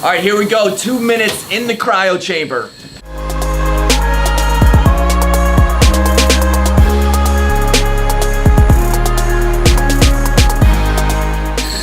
All right, here we go. 2 minutes in the cryo chamber.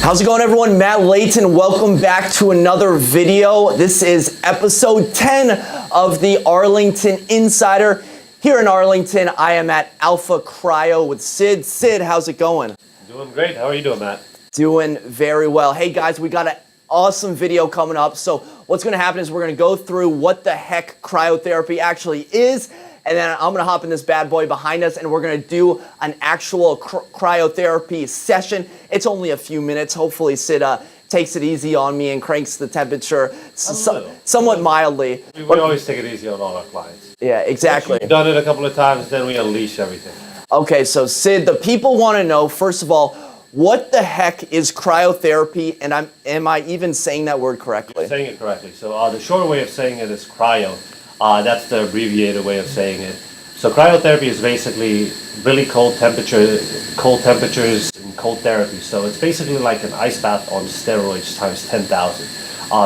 How's it going, everyone? Matt Leighton. Welcome back to another video. This is episode 10 of the Arlington Insider. Here in Arlington, I am at Alpha Cryo with Sid. Sid, how's it going? Doing great. How are you doing, Matt? Doing very well. Hey guys, we got an awesome video coming up. So what's gonna happen is we're gonna go through what the heck cryotherapy actually is, and then I'm gonna hop in this bad boy behind us and we're gonna do an actual cryotherapy session. It's only a few minutes. Hopefully Sid takes it easy on me and cranks the temperature somewhat mildly. We always take it easy on all our clients. Yeah, exactly. Once you've done it a couple of times, then we unleash everything. Okay, so Sid, the people wanna know, first of all, what the heck is cryotherapy, and am I even saying that word correctly? You're saying it correctly. So the shorter way of saying it is cryo. That's the abbreviated way of saying it. So cryotherapy is basically really cold temperatures and cold therapy. So it's basically like an ice bath on steroids times 10,000.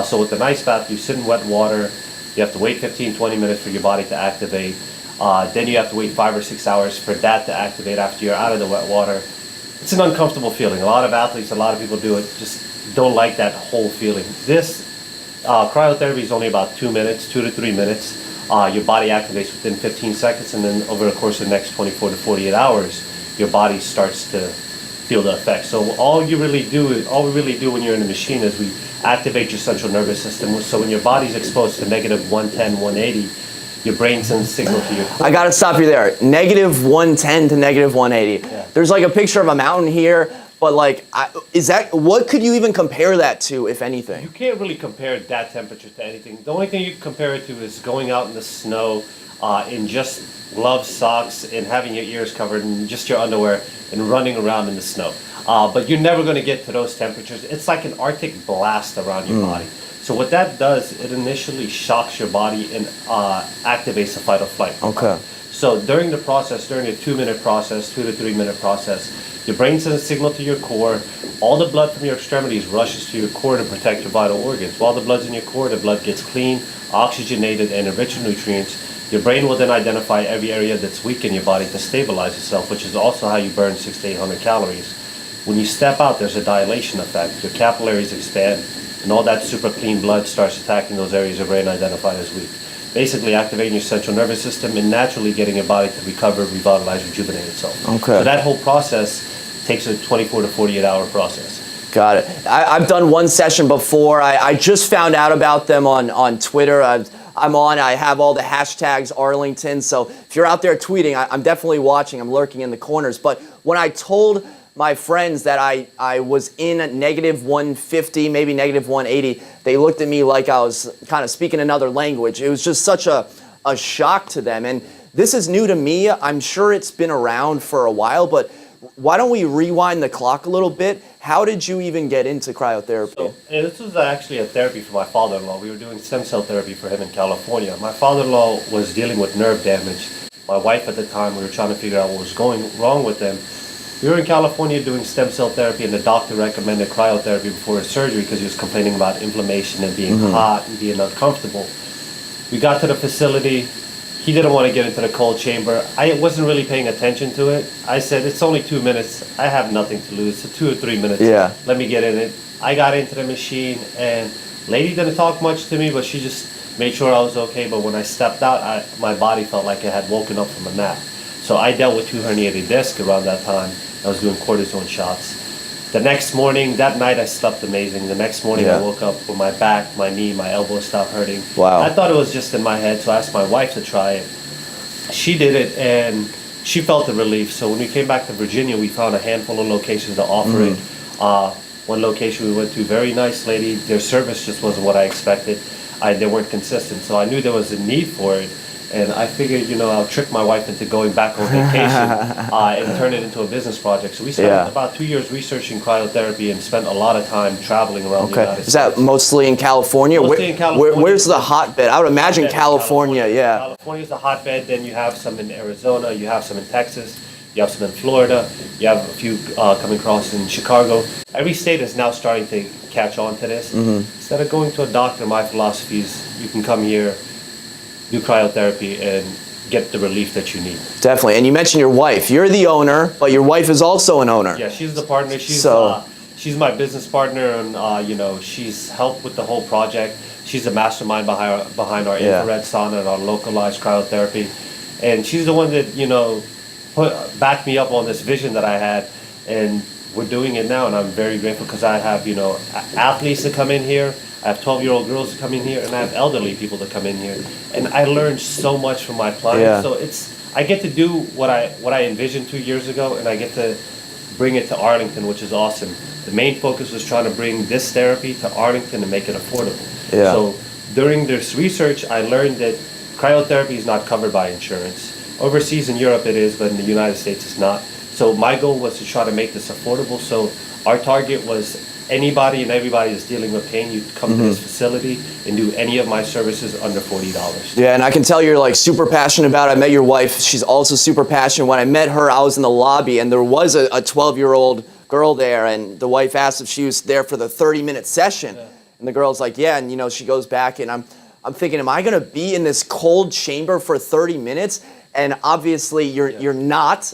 So with an ice bath, you sit in wet water. You have to wait 15-20 minutes for your body to activate. Then you have to wait 5 or 6 hours for that to activate after you're out of the wet water. It's an uncomfortable feeling. A lot of athletes, a lot of people do it, just don't like that whole feeling. This cryotherapy is only about 2 minutes, 2 to 3 minutes. Your body activates within 15 seconds, and then over the course of the next 24 to 48 hours, your body starts to feel the effects. So all we really do when you're in the machine is we activate your central nervous system. So when your body's exposed to negative 110, 180, your brain sends a signal to you. I gotta stop you there. Negative 110 to negative 180. Yeah. There's like a picture of a mountain here, but like, what could you even compare that to, if anything? You can't really compare that temperature to anything. The only thing you can compare it to is going out in the snow in just gloves, socks, and having your ears covered in just your underwear and running around in the snow. But you're never gonna get to those temperatures. It's like an Arctic blast around your body. So what that does, it initially shocks your body and activates the fight or flight. Okay. So during the process, during the 2 minute process, 2 to 3 minute process, your brain sends a signal to your core. All the blood from your extremities rushes to your core to protect your vital organs. While the blood's in your core, the blood gets clean, oxygenated, and enriched with nutrients. Your brain will then identify every area that's weak in your body to stabilize itself, which is also how you burn 600 to 800 calories. When you step out, there's a dilation effect. Your capillaries expand, and all that super clean blood starts attacking those areas your brain identified as weak. Basically activating your central nervous system and naturally getting your body to recover, revitalize, rejuvenate itself. Okay. So that whole process takes a 24 to 48 hour process. Got it. I've done one session before. I just found out about them on Twitter. I have all the hashtags Arlington. So if you're out there tweeting, I'm definitely watching. I'm lurking in the corners. But when I told my friends that I was in negative 150, maybe negative 180, they looked at me like I was kind of speaking another language. It was just such a shock to them. And this is new to me. I'm sure it's been around for a while, but why don't we rewind the clock a little bit? How did you even get into cryotherapy? So, this was actually a therapy for my father-in-law. We were doing stem cell therapy for him in California. My father-in-law was dealing with nerve damage. My wife at the time, we were trying to figure out what was going wrong with him. We were in California doing stem cell therapy, and the doctor recommended cryotherapy before his surgery because he was complaining about inflammation and being hot and being uncomfortable. We got to the facility. He didn't want to get into the cold chamber. I wasn't really paying attention to it. I said, it's only 2 minutes. I have nothing to lose. So 2 or 3 minutes. Yeah. Let me get in it. I got into the machine, and lady didn't talk much to me, but she just made sure I was okay. But when I stepped out, my body felt like I had woken up from a nap. So I dealt with 2 herniated discs around that time. I was doing cortisone shots. The next morning, that night I slept amazing. The next morning I woke up with my back, my knee, my elbow stopped hurting. Wow. I thought it was just in my head, so I asked my wife to try it. She did it, and she felt the relief. So when we came back to Virginia, we found a handful of locations to offer it. One location we went to, very nice lady. Their service just wasn't what I expected. They weren't consistent, so I knew there was a need for it. And I figured, I'll trick my wife into going back on vacation and turn it into a business project. So we spent about 2 years researching cryotherapy and spent a lot of time traveling around the United States. Is that mostly in California? Mostly in California. Where's the hotbed? I would imagine California, yeah. California's the hotbed. Then you have some in Arizona. You have some in Texas. you have some in Florida, you have a few coming across in Chicago. Every state is now starting to catch on to this. Instead of going to a doctor, my philosophy is you can come here, do cryotherapy, and get the relief that you need. Definitely. And you mentioned your wife. You're the owner, but your wife is also an owner. Yeah, she's the partner. She's my business partner, and you know, she's helped with the whole project. She's the mastermind behind our infrared sauna and our localized cryotherapy, and she's the one that, you know, backed me up on this vision that I had, and we're doing it now, and I'm very grateful because I have, you know, athletes that come in here. I have 12-year-old girls that come in here, and I have elderly people that come in here, and I learned so much from my clients. So I get to do what I envisioned 2 years ago, and I get to bring it to Arlington, which is awesome. The main focus was trying to bring this therapy to Arlington and make it affordable. So during this research, I learned that cryotherapy is not covered by insurance. Overseas in Europe it is, but in the United States it's not. So my goal was to try to make this affordable. So our target was anybody and everybody that's dealing with pain, you come to this facility and do any of my services under $40. Yeah, and I can tell you're like super passionate about it. I met your wife. She's also super passionate. When I met her, I was in the lobby and there was a 12-year-old girl there, and the wife asked if she was there for the 30-minute session. And the girl's like, yeah, and you know, she goes back, and I'm thinking, am I gonna be in this cold chamber for 30 minutes? And obviously you're not.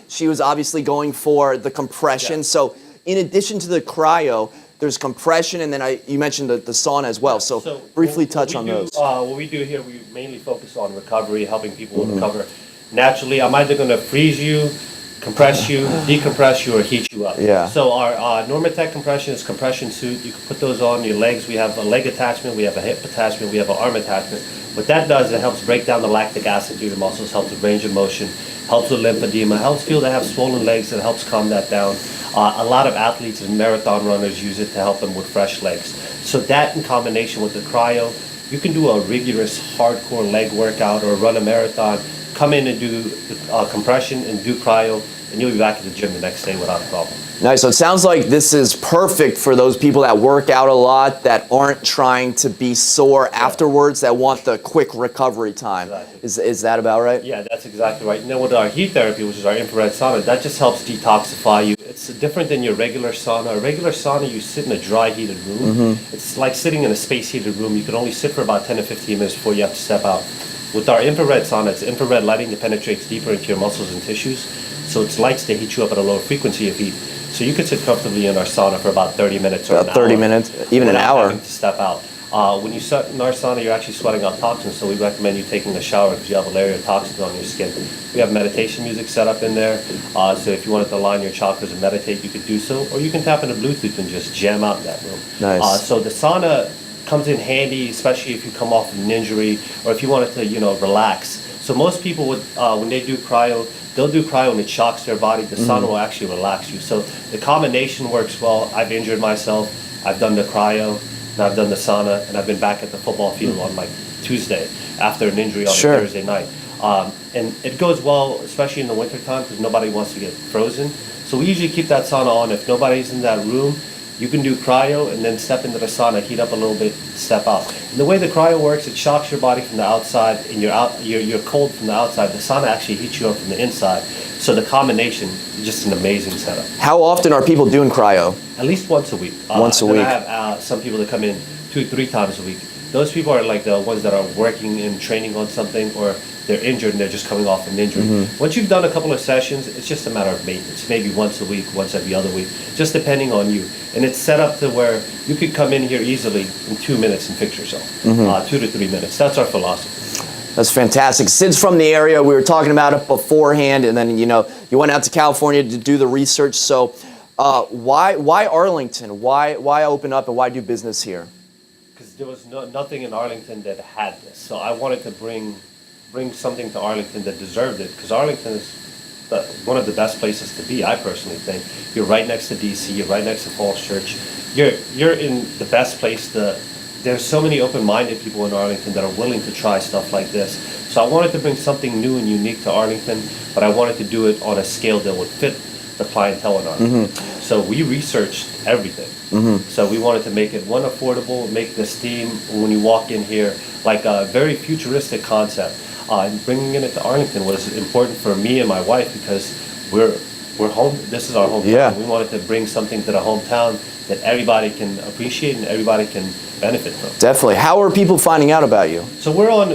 She was obviously going for the compression. So in addition to the cryo, there's compression, and then you mentioned the sauna as well. So briefly touch on those. What we do here, we mainly focus on recovery, helping people recover naturally. I'm either going to freeze you, compress you, decompress you, or heat you up. So our Normatec compression is compression suit. You can put those on your legs. We have a leg attachment, we have a hip attachment, we have an arm attachment. What that does, it helps break down the lactic acid through the muscles, helps with range of motion, helps with lymphedema, helps people that have swollen legs, it helps calm that down. A lot of athletes and marathon runners use it to help them with fresh legs. So that in combination with the cryo, you can do a rigorous hardcore leg workout or run a marathon, come in and do compression and do cryo, and you'll be back at the gym the next day without a problem. Nice. So it sounds like this is perfect for those people that work out a lot, that aren't trying to be sore afterwards, that want the quick recovery time. Is that about right? Yeah, that's exactly right. And then with our heat therapy, which is our infrared sauna, that just helps detoxify you. It's different than your regular sauna. A regular sauna, you sit in a dry heated room. It's like sitting in a space heated room. You can only sit for about 10 to 15 minutes before you have to step out. With our infrared sauna, it's infrared lighting that penetrates deeper into your muscles and tissues. So it's lights to heat you up at a lower frequency of heat. So you could sit comfortably in our sauna for about 30 minutes or an hour. About 30 minutes, even an hour. Having to step out. When you sit in our sauna, you're actually sweating out toxins, so we recommend you taking a shower because you have a layer of toxins on your skin. We have meditation music set up in there, so if you wanted to align your chakras and meditate, you could do so, or you can tap into Bluetooth and just jam out in that room. Nice. So the sauna comes in handy, especially if you come off of an injury or if you wanted to, you know, relax. So most people would, when they do cryo, they'll do cryo and it shocks their body. The sauna will actually relax you. So the combination works well. I've injured myself. I've done the cryo, and I've done the sauna, and I've been back at the football field on like Tuesday after an injury on a Thursday night. And it goes well, especially in the wintertime, because nobody wants to get frozen. So we usually keep that sauna on. If nobody's in that room, you can do cryo and then step into the sauna, heat up a little bit, step out. And the way the cryo works, it shocks your body from the outside, and you're cold from the outside. The sauna actually heats you up from the inside. So the combination is just an amazing setup. How often are people doing cryo? At least once a week. Once a week. I have some people that come in 2-3 times a week. Those people are like the ones that are working and training on something, or they're injured and they're just coming off an injury. Once you've done a couple of sessions, it's just a matter of maintenance. Maybe once a week, once every other week, just depending on you. And it's set up to where you could come in here easily in 2 minutes and fix yourself. 2 to 3 minutes. That's our philosophy. That's fantastic. Sid's from the area. We were talking about it beforehand, and then you went out to California to do the research. So why Arlington? Why open up and why do business here? Because there was nothing in Arlington that had this. So I wanted to bring something to Arlington that deserved it, because Arlington is one of the best places to be, I personally think. You're right next to DC, you're right next to Falls Church. You're in the best place there's so many open-minded people in Arlington that are willing to try stuff like this. So I wanted to bring something new and unique to Arlington, but I wanted to do it on a scale that would fit the clientele in Arlington. So we researched everything. So we wanted to make it, one, affordable, make this theme, when you walk in here, like a very futuristic concept. And bringing it to Arlington was important for me and my wife, because we're home. This is our hometown. Yeah. We wanted to bring something to the hometown that everybody can appreciate and everybody can benefit from. Definitely. How are people finding out about you? So we're on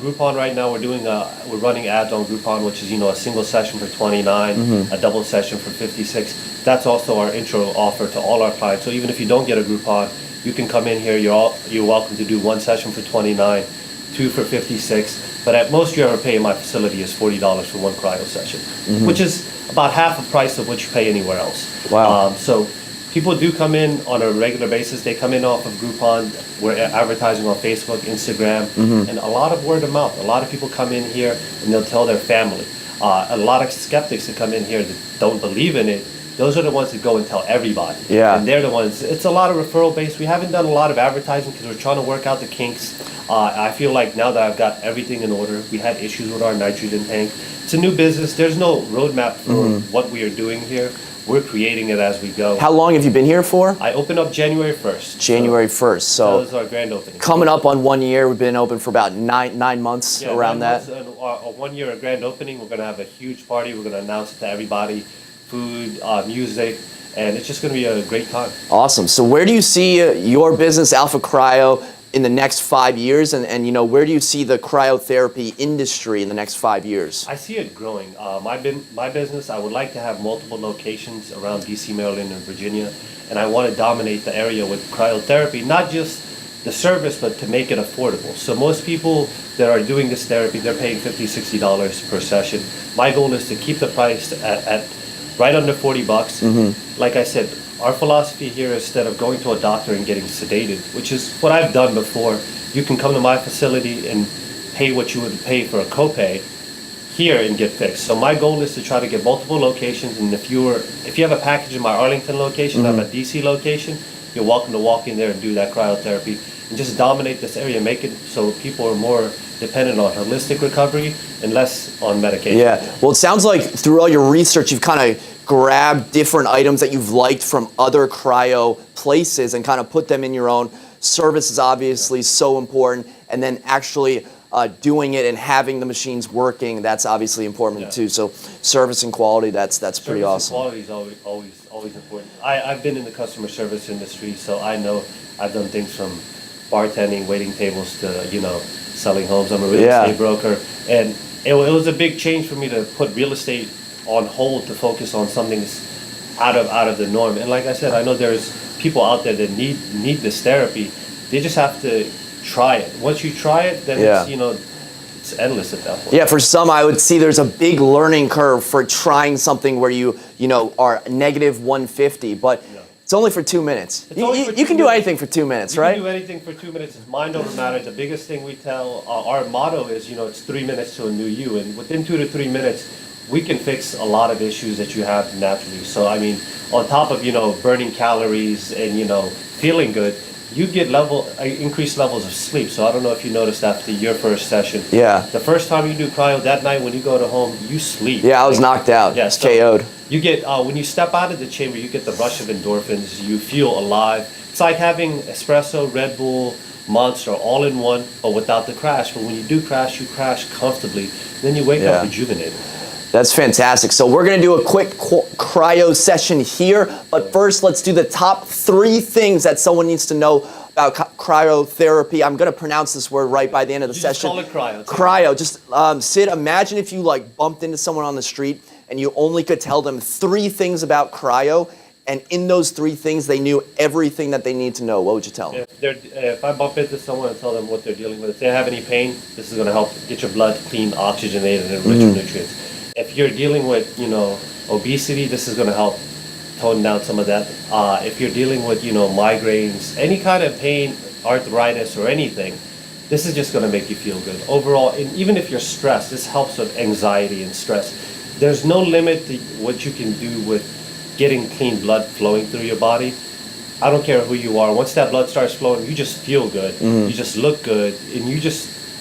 Groupon right now. We're running ads on Groupon, which is a single session for $29, a double session for $56. That's also our intro offer to all our clients. So even if you don't get a Groupon, you can come in here. You're welcome to do one session for $29, two for $56. But at most you ever pay in my facility is $40 for one cryo session, which is about half the price of what you pay anywhere else. Wow. So people do come in on a regular basis. They come in off of Groupon. We're advertising on Facebook, Instagram, and a lot of word of mouth. A lot of people come in here and they'll tell their family. A lot of skeptics that come in here that don't believe in it, those are the ones that go and tell everybody. Yeah. And they're the ones, it's a lot of referral based. We haven't done a lot of advertising because we're trying to work out the kinks. I feel like now that I've got everything in order, we had issues with our nitrogen tank. It's a new business. There's no roadmap for what we are doing here. We're creating it as we go. How long have you been here for? I opened up January 1st. January 1st. So that was our grand opening. coming up on 1 year. We've been open for about nine months, around 9 that. months, and our 1 year of grand opening, we're going to have a huge party. We're going to announce it to everybody. Food, music, and it's just going to be a great time. Awesome. So where do you see your business, Alpha Cryo, in the next 5 years? And where do you see the cryotherapy industry in the next 5 years? I see it growing. My business, I would like to have multiple locations around DC, Maryland, and Virginia, and I want to dominate the area with cryotherapy, not just the service, but to make it affordable. So most people that are doing this therapy, they're paying $50, $60 per session. My goal is to keep the price at right under $40. Like I said, our philosophy here is instead of going to a doctor and getting sedated, which is what I've done before, you can come to my facility and pay what you would pay for a copay here and get fixed. So my goal is to try to get multiple locations, and if you have a package in my Arlington location, I have a DC location, you're welcome to walk in there and do that cryotherapy and just dominate this area, make it so people are more dependent on holistic recovery and less on medication. Yeah. Well, it sounds like through all your research, you've kind of grabbed different items that you've liked from other cryo places and kind of put them in your own. Service is obviously so important, and then actually doing it and having the machines working, that's obviously important too. So service and quality, that's pretty awesome. Quality is always important. I've been in the customer service industry, so I know I've done things from bartending, waiting tables to selling homes. I'm a real estate broker, and it was a big change for me to put real estate on hold to focus on something that's out of the norm. And like I said, I know there's people out there that need this therapy. They just have to try it. Once you try it, then it's endless at that point. Yeah, for some, I would see there's a big learning curve for trying something where you are negative 150, but it's only for 2 minutes. You can do anything for 2 minutes, right? You can do anything for 2 minutes. It's mind over matter. The biggest thing we tell, our motto is, it's 3 minutes to a new you, and within 2 to 3 minutes, we can fix a lot of issues that you have naturally. So, I mean, on top of, burning calories and, feeling good, you get increased levels of sleep. So I don't know if you noticed after your first session. Yeah. The first time you do cryo, that night when you go to home, you sleep. Yeah, I was knocked out. Yeah, so KO'd. You get, when you step out of the chamber, you get the rush of endorphins. You feel alive. It's like having espresso, Red Bull, Monster all in one, but without the crash. But when you do crash, you crash comfortably. Then you wake up rejuvenated. That's fantastic. So we're going to do a quick cryo session here, but first let's do the top 3 things that someone needs to know about cryotherapy. I'm going to pronounce this word right by the end of the session. Just call it cryo. Cryo. Just Sid, imagine if you bumped into someone on the street and you only could tell them 3 things about cryo, and in those 3 things they knew everything that they need to know. What would you tell them? If I bump into someone and tell them what they're dealing with, if they have any pain, this is going to help get your blood clean, oxygenated, and rich with nutrients. If you're dealing with, obesity, this is going to help tone down some of that. If you're dealing with, migraines, any kind of pain, arthritis, or anything, this is just going to make you feel good. Overall, and even if you're stressed, this helps with anxiety and stress. There's no limit to what you can do with getting clean blood flowing through your body. I don't care who you are. Once that blood starts flowing, you just feel good. You just look good, and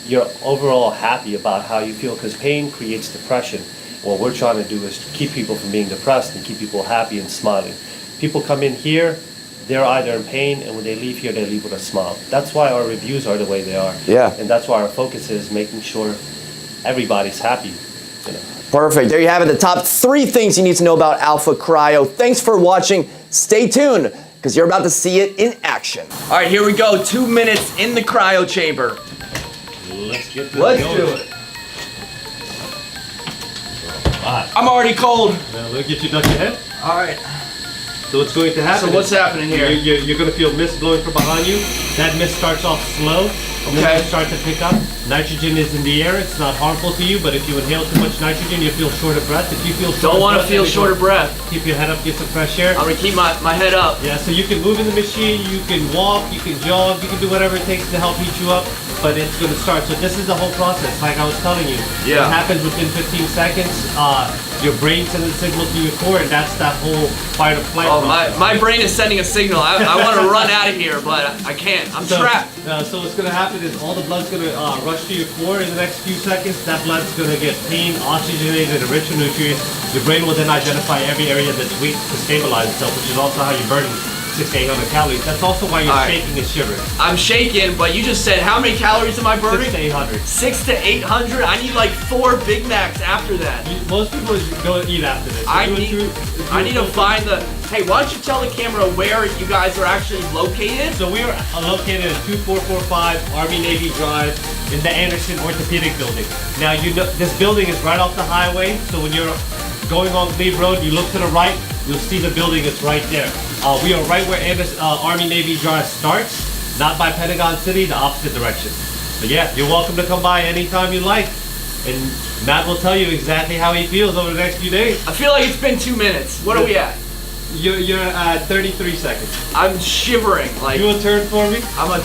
you're overall happy about how you feel, because pain creates depression. What we're trying to do is to keep people from being depressed and keep people happy and smiling. People come in here, they're either in pain, and when they leave here, they leave with a smile. That's why our reviews are the way they are. Yeah. And that's why our focus is making sure everybody's happy. Perfect. There you have it. The top 3 things you need to know about Alpha Cryo. Thanks for watching. Stay tuned, because you're about to see it in action. All right, here we go. 2 minutes in the cryo chamber. Let's get this Let's going. do it. Right. I'm already cold. Now, look at you duck your head. All right. So what's going to happen? So what's happening here? You're going to feel mist blowing from behind you. That mist starts off slow. And then you start to pick up. Nitrogen is in the air. It's not harmful to you, but if you inhale too much nitrogen, you feel short of breath. If you feel short Don't want to of breath, feel short of breath. keep your head up, get some fresh air. I'm going to keep my head up. Yeah, so you can move in the machine, you can walk, you can jog, you can do whatever it takes to help heat you up, but it's going to start. So this is the whole process, like I was telling you. Yeah. It happens within 15 seconds. Your brain sends a signal to your core, and that's that whole fight or flight process. My brain is sending a signal. I want to run out of here, but I can't. I'm trapped. So what's going to happen is all the blood's going to rush to your core in the next few seconds. That blood's going to get clean, oxygenated, and rich in nutrients. Your brain will then identify every area that's weak to stabilize itself, which is also how you're burning 600 to 800 calories. That's also why you're shaking and shivering. I'm shaking, but you just said how many calories am I burning? 600 to 800. 600 to 800? I need like 4 Big Macs after that. Most people don't eat after this. I need to find the... Hey, why don't you tell the camera where you guys are actually located? So we are located at 2445 Army-Navy Drive in the Anderson Orthopedic Building. Now, you know this building is right off the highway, so when you're going on Glebe Road, you look to the right, you'll see the building is right there. We are right where Army-Navy Drive starts, not by Pentagon City, the opposite direction. But yeah, you're welcome to come by anytime you like. And Matt will tell you exactly how he feels over the next few days. I feel like it's been 2 minutes. What are we at? You're at 33 seconds. I'm shivering. Like, you will turn for me? I'm a...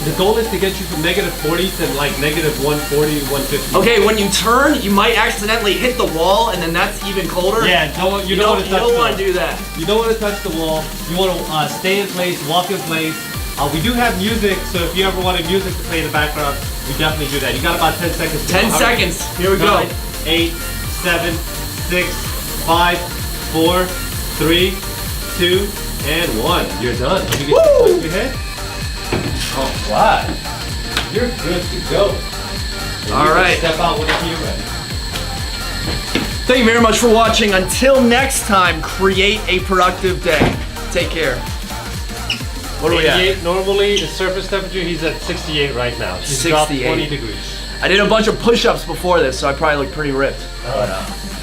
The goal is to get you from -40 to like -140, 150. Okay, when you turn, you might accidentally hit the wall, and then that's even colder. Yeah, you don't want to do that. You don't want to touch the wall. You want to stay in place, walk in place. We do have music, so if you ever wanted music to play in the background, we definitely do that. You got about 10 seconds. 10 seconds. Here we go. 8, 7, 6, 5, 4, 3, 2, and 1. You're done. Let me get you your head. Oh, wow. You're good to go. All right. Step out whenever you're ready. Thank you very much for watching. Until next time, create a productive day. Take care. What are we at? Normally, the surface temperature, he's at 68 right now. He's 68. Dropped 20 degrees. I did a bunch of push-ups before this, so I probably look pretty ripped.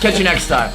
Catch you next time.